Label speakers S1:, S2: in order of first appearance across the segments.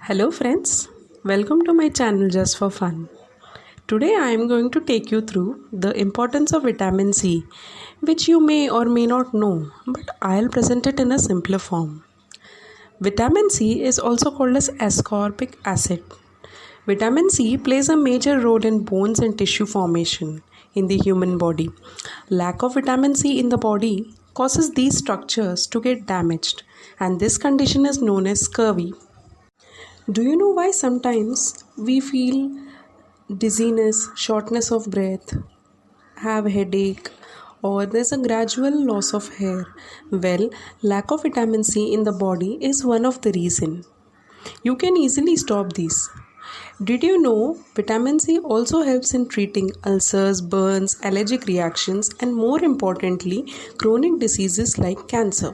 S1: Hello friends, welcome to my channel Just for Fun. Today I am going to take you through the importance of vitamin C, which you may or may not know, but I'll present it in a simpler form. Vitamin C is also called as ascorbic acid. Vitamin C plays a major role in bones and tissue formation in the human body. Lack of vitamin C in the body causes these structures to get damaged, and this condition is known as scurvy. Do you know why sometimes we feel dizziness, shortness of breath, have headache, or there's a gradual loss of hair? Well, lack of vitamin C in the body is one of the reason. You can easily stop these. Did you know vitamin C also helps in treating ulcers, burns, allergic reactions, and more importantly, chronic diseases like cancer?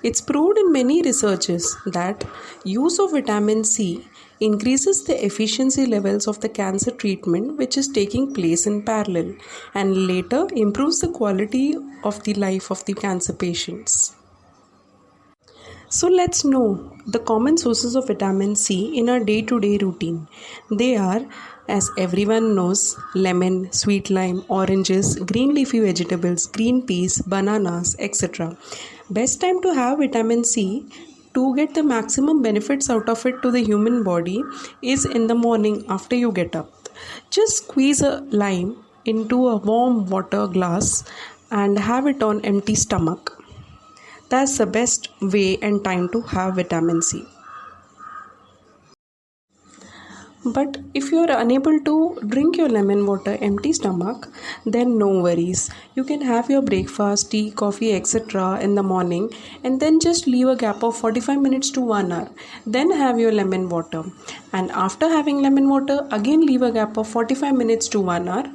S1: It's proved in many researches that use of vitamin C increases the efficiency levels of the cancer treatment which is taking place in parallel and later improves the quality of the life of the cancer patients. So let's know the common sources of vitamin C in our day-to-day routine. They are, as everyone knows, lemon, sweet lime, oranges, green leafy vegetables, green peas, bananas, etc. Best time to have vitamin C to get the maximum benefits out of it to the human body is in the morning after you get up. Just squeeze a lime into a warm water glass and have it on empty stomach. That's the best way and time to have vitamin C. But if you are unable to drink your lemon water empty stomach, then no worries. You can have your breakfast, tea, coffee, etc. in the morning and then just leave a gap of 45 minutes to 1 hour. Then have your lemon water. And after having lemon water, again leave a gap of 45 minutes to 1 hour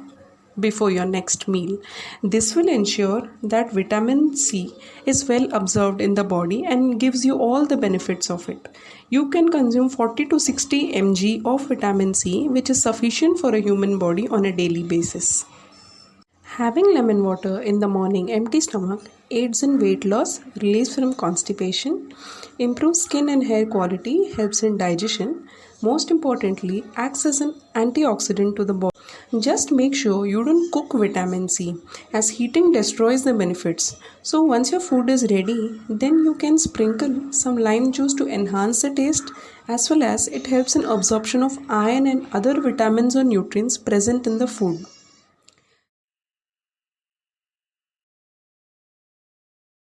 S1: before your next meal. This will ensure that vitamin C is well absorbed in the body and gives you all the benefits of it. You can consume 40 to 60 mg of vitamin C, which is sufficient for a human body on a daily basis. Having lemon water in the morning empty stomach aids in weight loss, relief from constipation, improves skin and hair quality, helps in digestion, most importantly acts as an antioxidant to the body. Just make sure you don't cook vitamin C as heating destroys the benefits. So once your food is ready, then you can sprinkle some lime juice to enhance the taste, as well as it helps in absorption of iron and other vitamins or nutrients present in the food.